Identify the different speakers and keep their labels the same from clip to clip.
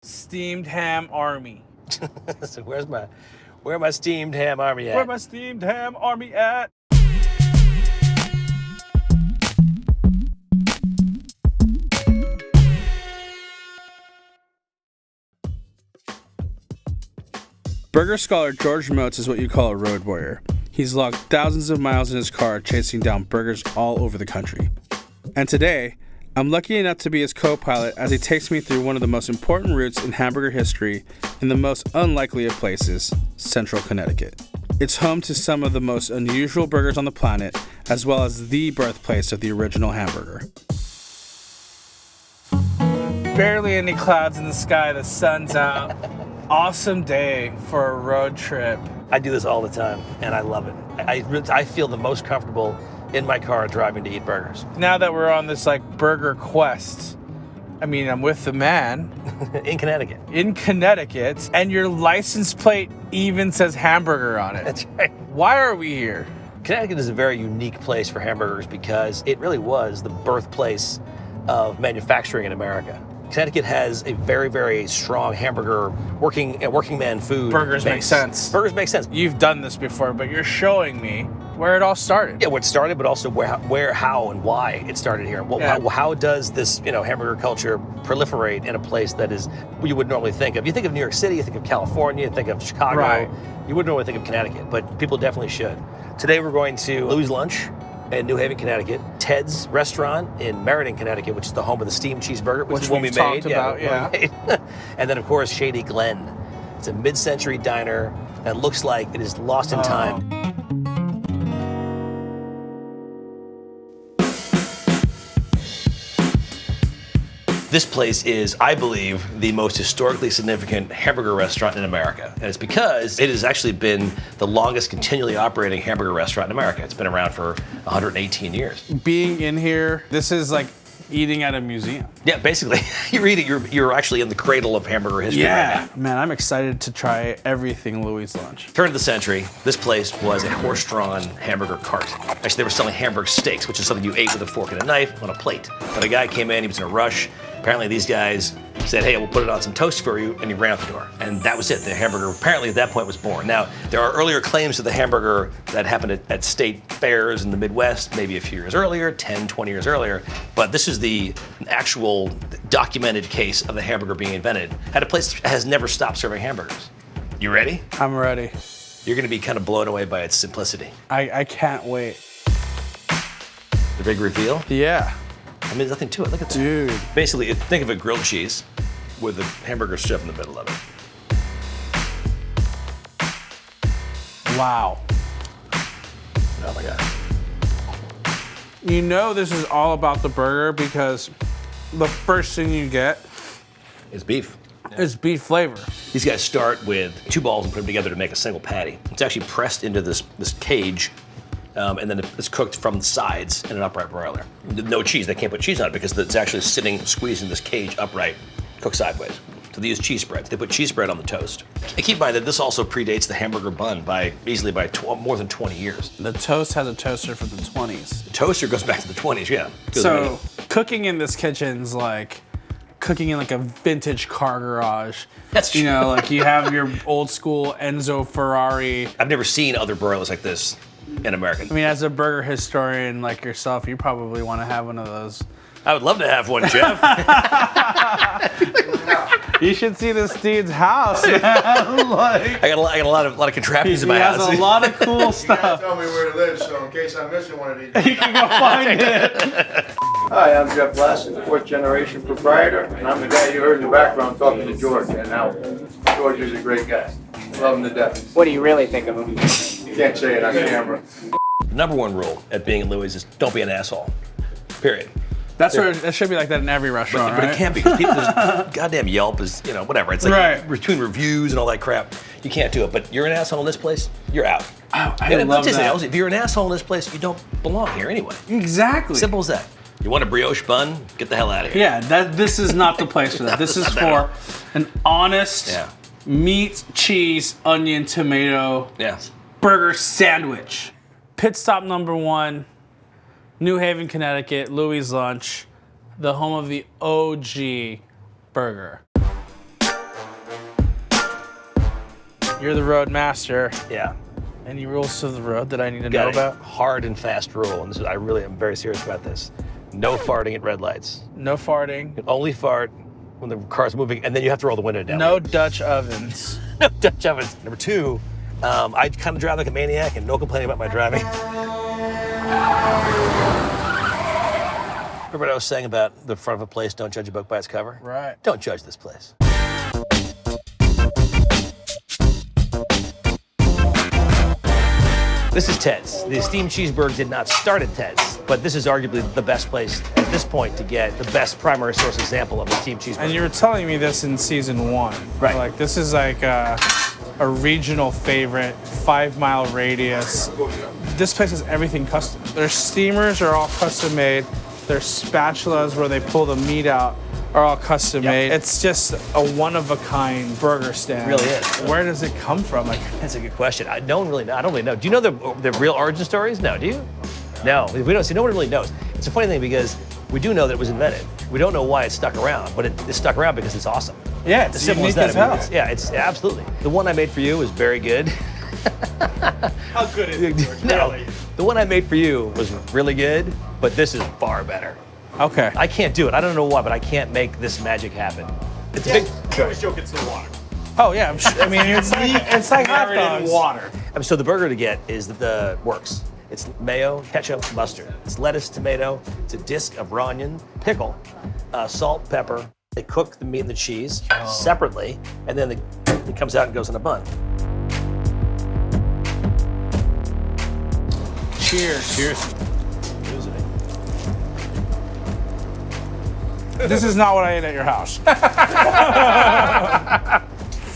Speaker 1: Steamed ham army.
Speaker 2: So where my steamed ham army at?
Speaker 1: Where my steamed ham army at? Burger scholar George Motz is what you call a road warrior. He's logged thousands of miles in his car chasing down burgers all over the country. And today, I'm lucky enough to be his co-pilot as he takes me through one of the most important routes in hamburger history in the most unlikely of places, Central Connecticut. It's home to some of the most unusual burgers on the planet, as well as the birthplace of the original hamburger. Barely any clouds in the sky, the sun's out. Awesome day for a road trip.
Speaker 2: I do this all the time, and I love it. I feel the most comfortable in my car driving to eat burgers.
Speaker 1: Now that we're on this burger quest, I mean, I'm with the man.
Speaker 2: In Connecticut.
Speaker 1: In Connecticut, and your license plate even says hamburger on it.
Speaker 2: That's right.
Speaker 1: Why are we here?
Speaker 2: Connecticut is a very unique place for hamburgers because it really was the birthplace of manufacturing in America. Connecticut has a very, very strong hamburger working man food.
Speaker 1: Burgers
Speaker 2: base.
Speaker 1: make sense.
Speaker 2: Burgers make sense.
Speaker 1: You've done this before, but you're showing me where it all started.
Speaker 2: Yeah, where it started, but also where, how, and why it started here. How does this, hamburger culture proliferate in a place that is what you would normally think of? You think of New York City, you think of California, you think of Chicago.
Speaker 1: Right.
Speaker 2: You wouldn't normally think of Connecticut, but people definitely should. Today we're going to Louis' Lunch in New Haven, Connecticut, Ted's Restaurant in Meriden, Connecticut, which is the home of the steamed cheeseburger, which is when we
Speaker 1: talked
Speaker 2: made.
Speaker 1: About,
Speaker 2: And then, of course, Shady Glen. It's a mid-century diner that looks like it is lost in time. This place is, I believe, the most historically significant hamburger restaurant in America. And it's because it has actually been the longest continually operating hamburger restaurant in America. It's been around for 118 years.
Speaker 1: Being in here, this is like eating at a museum.
Speaker 2: Yeah, basically, you're actually in the cradle of hamburger history right now.
Speaker 1: Man, I'm excited to try everything Louis' Lunch.
Speaker 2: Turn of the century, this place was a horse-drawn hamburger cart. Actually, they were selling hamburger steaks, which is something you ate with a fork and a knife on a plate. But a guy came in, he was in a rush. Apparently these guys said, hey, we'll put it on some toast for you, and he ran out the door. And that was it. The hamburger, apparently at that point, was born. Now, there are earlier claims to the hamburger that happened at state fairs in the Midwest, maybe a few years earlier, 10, 20 years earlier. But this is the actual documented case of the hamburger being invented at a place that has never stopped serving hamburgers. You ready?
Speaker 1: I'm ready.
Speaker 2: You're going to be kind of blown away by its simplicity.
Speaker 1: I can't wait.
Speaker 2: The big reveal?
Speaker 1: Yeah.
Speaker 2: I mean, there's nothing to it. Look at that.
Speaker 1: Dude.
Speaker 2: Basically, think of a grilled cheese with a hamburger shoved in the middle of it.
Speaker 1: Wow.
Speaker 2: Oh my God.
Speaker 1: You know this is all about the burger because the first thing you get
Speaker 2: It's beef.
Speaker 1: is beef flavor.
Speaker 2: These guys start with two balls and put them together to make a single patty. It's actually pressed into this cage, and then it's cooked from the sides in an upright broiler. No cheese. They can't put cheese on it because it's actually sitting, squeezed in this cage upright, cooked sideways. So they use cheese spreads. They put cheese spread on the toast. And keep in mind that this also predates the hamburger bun by more than 20 years.
Speaker 1: The toast has a toaster from the 20s.
Speaker 2: The toaster goes back to the 20s, yeah.
Speaker 1: So cooking in this kitchen's like cooking in like a vintage car garage.
Speaker 2: That's true.
Speaker 1: You know, like you have your old school Enzo Ferrari.
Speaker 2: I've never seen other broilers like this in America.
Speaker 1: I mean, as a burger historian like yourself, you probably want to have one of those.
Speaker 2: I would love to have one, Jeff.
Speaker 1: You should see this dude's house, man. Like,
Speaker 2: I got a lot of contraptions in my house.
Speaker 1: He has a lot of cool
Speaker 3: You gotta
Speaker 1: stuff.
Speaker 3: tell me where to live, so in case I'm missing one of these.
Speaker 1: You can go find it.
Speaker 3: Hi, I'm Jeff Lassen, fourth generation proprietor, and I'm the guy you heard in the background talking to George. And now, George is a great guy. Love him to death.
Speaker 4: What do you really think of him?
Speaker 3: You can't say it on camera.
Speaker 2: The number one rule at being at Louis is don't be an asshole. Period.
Speaker 1: That's where it should be like that in every restaurant,
Speaker 2: But
Speaker 1: right?
Speaker 2: it can't be. 'Cause people, goddamn Yelp is, whatever. It's like
Speaker 1: Right.
Speaker 2: between reviews and all that crap. You can't do it. But you're an asshole in this place, you're out.
Speaker 1: Oh, I
Speaker 2: And
Speaker 1: love
Speaker 2: just say,
Speaker 1: that.
Speaker 2: if you're an asshole in this place, you don't belong here anyway.
Speaker 1: Exactly.
Speaker 2: Simple as that. You want a brioche bun? Get the hell out of here.
Speaker 1: Yeah, this is not the place for that. This is for an honest
Speaker 2: Yeah.
Speaker 1: meat, cheese, onion, tomato
Speaker 2: Yes.
Speaker 1: burger sandwich. Pit stop number 1, New Haven, Connecticut, Louis' Lunch, the home of the OG burger. You're the road master.
Speaker 2: Yeah.
Speaker 1: Any rules of the road that I need to know about?
Speaker 2: Hard and fast rule, and this is, I really am very serious about this. No farting at red lights.
Speaker 1: No farting.
Speaker 2: You can only fart when the car's moving, and then you have to roll the window down.
Speaker 1: No Dutch ovens.
Speaker 2: No Dutch ovens. Number 2, I kind of drive like a maniac and no complaining about my driving. Remember what I was saying about the front of a place, don't judge a book by its cover?
Speaker 1: Right.
Speaker 2: Don't judge this place. This is Ted's. The steamed cheeseburger did not start at Ted's, but this is arguably the best place at this point to get the best primary source example of a steamed cheeseburger.
Speaker 1: And you were telling me this in season 1.
Speaker 2: Right.
Speaker 1: Like, this is like a regional favorite, 5-mile radius. This place has everything custom. Their steamers are all custom made. Their spatulas where they pull the meat out are all custom made. It's just a one-of-a-kind burger stand.
Speaker 2: It really is.
Speaker 1: Where does it come from? Like,
Speaker 2: That's a good question. I don't really know. Do you know the real origin stories? No, do you? No, we don't. See, no one really knows. It's a funny thing because we do know that it was invented. We don't know why it stuck around, but it stuck around because it's awesome.
Speaker 1: yeah, it's
Speaker 2: Simple
Speaker 1: unique
Speaker 2: as that.
Speaker 1: as hell.
Speaker 2: It's absolutely. The one I made for you was very good.
Speaker 1: How good is it, George?
Speaker 2: No, the one I made for you was really good, but this is far better.
Speaker 1: Okay.
Speaker 2: I can't do it. I don't know why, but I can't make this magic happen. It's big.
Speaker 4: I always joke it's the water.
Speaker 1: Oh yeah, I mean it's like hot
Speaker 4: Marinated
Speaker 1: dogs.
Speaker 4: in water.
Speaker 2: So the burger to get is the works. It's mayo, ketchup, mustard. It's lettuce, tomato. It's a disc of raw onion, pickle, salt, pepper. They cook the meat and the cheese separately, and then it comes out and goes in a bun.
Speaker 1: Cheers.
Speaker 2: Cheers.
Speaker 1: This is not what I ate at your house.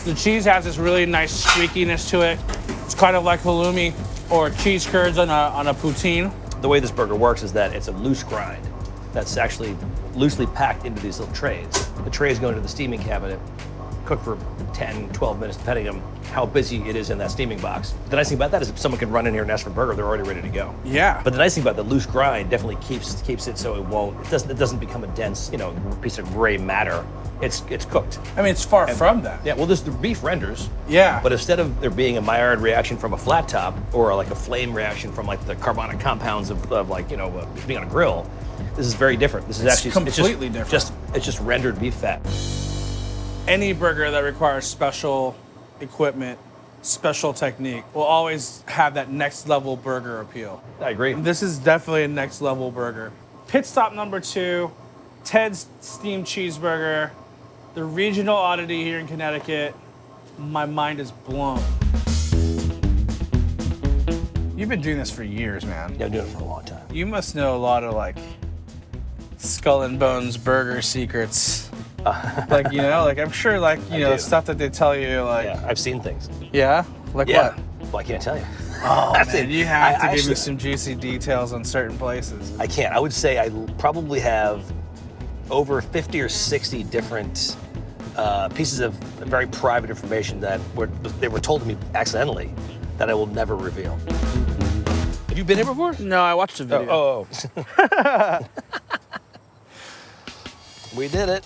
Speaker 1: The cheese has this really nice streakiness to it. It's kind of like halloumi or cheese curds on a poutine.
Speaker 2: The way this burger works is that it's a loose grind that's actually loosely packed into these little trays. The trays go into the steaming cabinet, cook for 10, 12 minutes, depending on how busy it is in that steaming box. The nice thing about that is if someone can run in here and ask for a burger, they're already ready to go.
Speaker 1: Yeah.
Speaker 2: But the nice thing about the loose grind definitely keeps it so it doesn't become a dense, piece of gray matter. It's cooked.
Speaker 1: I mean, it's far from that.
Speaker 2: Yeah, well, the beef renders.
Speaker 1: Yeah.
Speaker 2: But instead of there being a Maillard reaction from a flat top or like a flame reaction from like the carbonic compounds of being on a grill, this is very different. This is actually
Speaker 1: completely different.
Speaker 2: It's just rendered beef fat.
Speaker 1: Any burger that requires special equipment, special technique, will always have that next level burger appeal.
Speaker 2: I agree.
Speaker 1: This is definitely a next level burger. Pit stop number 2, Ted's steamed cheeseburger, the regional oddity here in Connecticut. My mind is blown. You've been doing this for years, man.
Speaker 2: Yeah, I've been doing it for a long time.
Speaker 1: You must know a lot of like skull and bones burger secrets. Like, I'm sure
Speaker 2: do.
Speaker 1: stuff that they tell you, like,
Speaker 2: Yeah, I've seen things.
Speaker 1: yeah? Like
Speaker 2: Yeah.
Speaker 1: what?
Speaker 2: Well, I can't tell you.
Speaker 1: Oh,
Speaker 2: That's
Speaker 1: man,
Speaker 2: it.
Speaker 1: you have to
Speaker 2: I
Speaker 1: give me
Speaker 2: actually-
Speaker 1: some juicy details on certain places.
Speaker 2: I can't. I would say I probably have over 50 or 60 different pieces of very private information that they were told to me accidentally that I will never reveal. Have you been here before?
Speaker 1: No, I watched the video.
Speaker 2: Oh. We did it.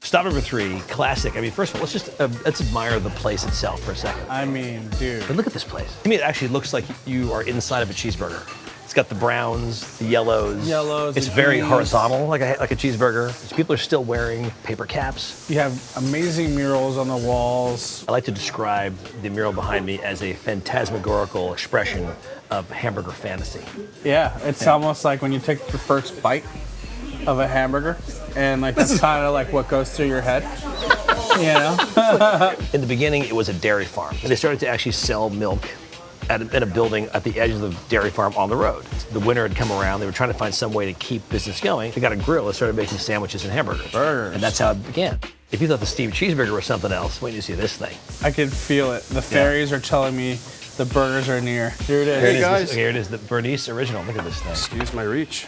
Speaker 2: Stop number 3, classic. I mean, first of all, let's admire the place itself for a second.
Speaker 1: I mean, dude.
Speaker 2: But look at this place. To me, it actually looks like you are inside of a cheeseburger. It's got the browns, the yellows. It's
Speaker 1: and
Speaker 2: very
Speaker 1: greens.
Speaker 2: horizontal, like a cheeseburger. People are still wearing paper caps.
Speaker 1: You have amazing murals on the walls.
Speaker 2: I like to describe the mural behind me as a phantasmagorical expression of hamburger fantasy.
Speaker 1: Yeah, it's almost like when you take your first bite of a hamburger, and like that's kind of like what goes through your head.
Speaker 2: In the beginning, it was a dairy farm, and they started to actually sell milk at a building at the edge of the dairy farm on the road. The winter had come around. They were trying to find some way to keep business going. They got a grill and started making sandwiches and hamburgers. And that's how it began. If you thought the steamed cheeseburger was something else, wait till you see this thing.
Speaker 1: I can feel it. The fairies are telling me the burgers are near. Here it is.
Speaker 4: Hey, guys.
Speaker 2: Here it is, the Bernice original. Look at this thing.
Speaker 4: Excuse my reach.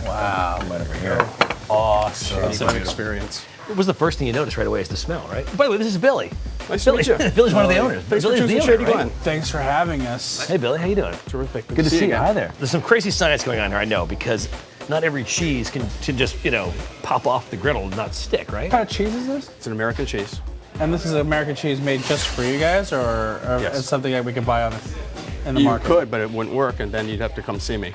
Speaker 1: Wow.
Speaker 2: Right over here. Awesome.
Speaker 4: That's an experience.
Speaker 2: What was the first thing you noticed right away is the smell, right? By the way, this is Billy.
Speaker 4: Nice to
Speaker 2: Billy.
Speaker 4: meet you.
Speaker 2: Billy's one of the owners.
Speaker 4: Thanks for
Speaker 2: Billy's the
Speaker 4: choosing
Speaker 2: owner,
Speaker 4: Shady
Speaker 2: right?
Speaker 4: Glen.
Speaker 1: Thanks for having us.
Speaker 2: Hey, Billy, how you doing?
Speaker 4: Terrific.
Speaker 2: Good to see you.
Speaker 4: again.
Speaker 2: Hi there. There's some crazy science going on here, I know, because not every cheese can just, pop off the griddle and not stick, right?
Speaker 1: What kind of cheese is this?
Speaker 4: It's an American cheese.
Speaker 1: And this is American cheese made just for you guys, or
Speaker 4: Yes.
Speaker 1: it's something that we can buy in the
Speaker 4: You
Speaker 1: market?
Speaker 4: could, but it wouldn't work, and then you'd have to come see me.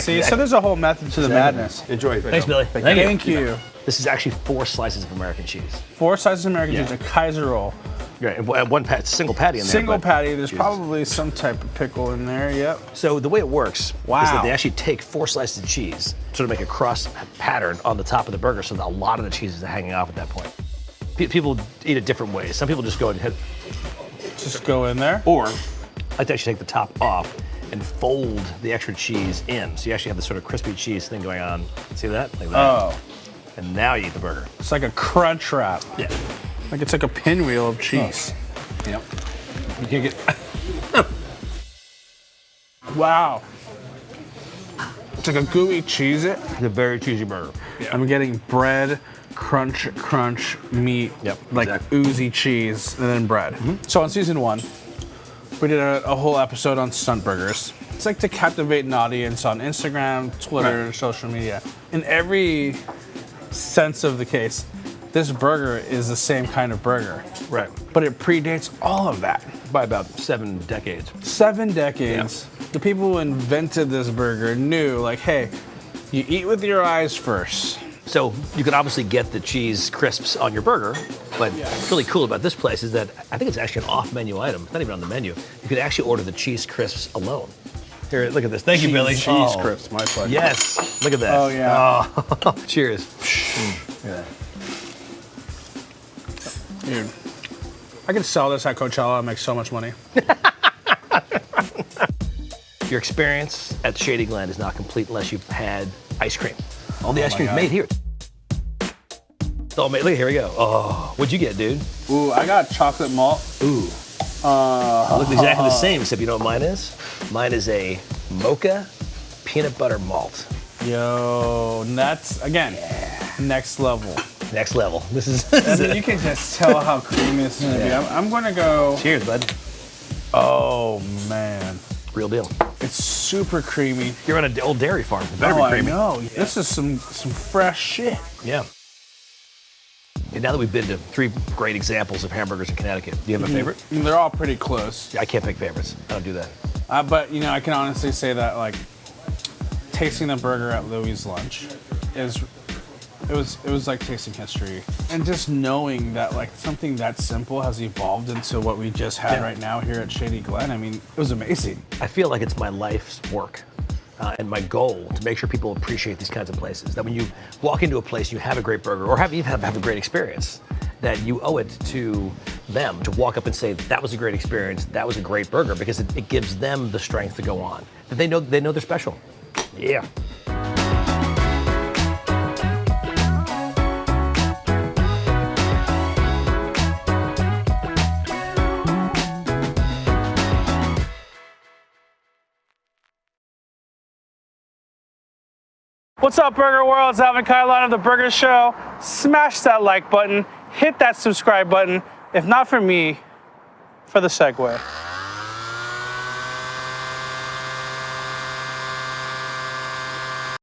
Speaker 1: See, so there's a whole method to the madness.
Speaker 4: Enjoy.
Speaker 2: Thanks, Billy.
Speaker 1: Thank you.
Speaker 2: This is actually 4 slices of American cheese.
Speaker 1: 4 slices of American
Speaker 2: Yeah.
Speaker 1: cheese, a Kaiser roll.
Speaker 2: Right, and one single patty in there.
Speaker 1: Single
Speaker 2: but-
Speaker 1: patty, there's probably some type of pickle in there, yep.
Speaker 2: So the way it works is
Speaker 1: Wow.
Speaker 2: that they actually take 4 slices of cheese, sort of make a cross pattern on the top of the burger, so that a lot of the cheese is hanging off at that point. People eat it different ways. Some people just go and hit,
Speaker 1: Just go in there.
Speaker 2: or I like to actually take the top off and fold the extra cheese in, so you actually have this sort of crispy cheese thing going on. See that? Like that.
Speaker 1: Oh,
Speaker 2: And now you eat the burger.
Speaker 1: it's like a crunch wrap.
Speaker 2: Yeah.
Speaker 1: Like it's like a pinwheel of cheese.
Speaker 2: Yep. You can get.
Speaker 1: Wow. It's like a gooey cheese it.
Speaker 2: It's a very cheesy burger.
Speaker 1: I'm getting bread, crunch, meat,
Speaker 2: Yep,
Speaker 1: like
Speaker 2: exactly.
Speaker 1: oozy cheese, and then bread. So on season 1, we did a whole episode on stunt burgers. It's like to captivate an audience on Instagram, Twitter,
Speaker 2: Right.
Speaker 1: social media. In every sense of the case, this burger is the same kind of burger,
Speaker 2: Right.
Speaker 1: but it predates all of that.
Speaker 2: By about 7 decades.
Speaker 1: 7 decades. The people who invented this burger knew, like, hey, you eat with your eyes first.
Speaker 2: So you can obviously get the cheese crisps on your burger, but what's really cool about this place is that I think it's actually an off-menu item. It's not even on the menu. You can actually order the cheese crisps alone. Here, look at this. Thank you, Billy.
Speaker 1: Cheese
Speaker 2: Oh,
Speaker 1: crisps, my pleasure.
Speaker 2: Yes. Look at that.
Speaker 1: Oh, yeah.
Speaker 2: Oh. Cheers. Look at that.
Speaker 1: Dude, I could sell this at Coachella and make so much money.
Speaker 2: Your experience at Shady Glen is not complete unless you've had ice cream. All the ice cream's
Speaker 1: God.
Speaker 2: made here. It's all made. Look, here we go. Oh, what'd you get, dude?
Speaker 1: Ooh, I got chocolate malt.
Speaker 2: Ooh. Look exactly the same, except you know what mine is? Mine is a mocha peanut butter malt.
Speaker 1: Yo, that's, again, next level.
Speaker 2: Next level. This is.
Speaker 1: And then you can just tell how creamy this is gonna be. I'm gonna go,
Speaker 2: Cheers, bud.
Speaker 1: oh man.
Speaker 2: Real deal.
Speaker 1: It's super creamy.
Speaker 2: You're on an old dairy farm. It better
Speaker 1: Oh,
Speaker 2: be creamy.
Speaker 1: I know. This is some fresh shit.
Speaker 2: Yeah. And now that we've been to 3 great examples of hamburgers in Connecticut, do you have a favorite?
Speaker 1: I mean, they're all pretty close.
Speaker 2: I can't pick favorites. I don't do that.
Speaker 1: But, you know, I can honestly say that, like, tasting the burger at Louis' lunch it was like tasting history. And just knowing that, like, something that simple has evolved into what we just had
Speaker 2: Yeah.
Speaker 1: right now here at Shady Glen, I mean, it was amazing.
Speaker 2: I feel like it's my life's work and my goal to make sure people appreciate these kinds of places. That when you walk into a place, you have a great burger, or have a great experience, that you owe it to them to walk up and say, that was a great experience, that was a great burger, because it gives them the strength to go on. That they know they're special. Yeah.
Speaker 1: What's up, Burger World? It's Alvin, Cailan of The Burger Show. Smash that like button, hit that subscribe button. If not for me, for the segue.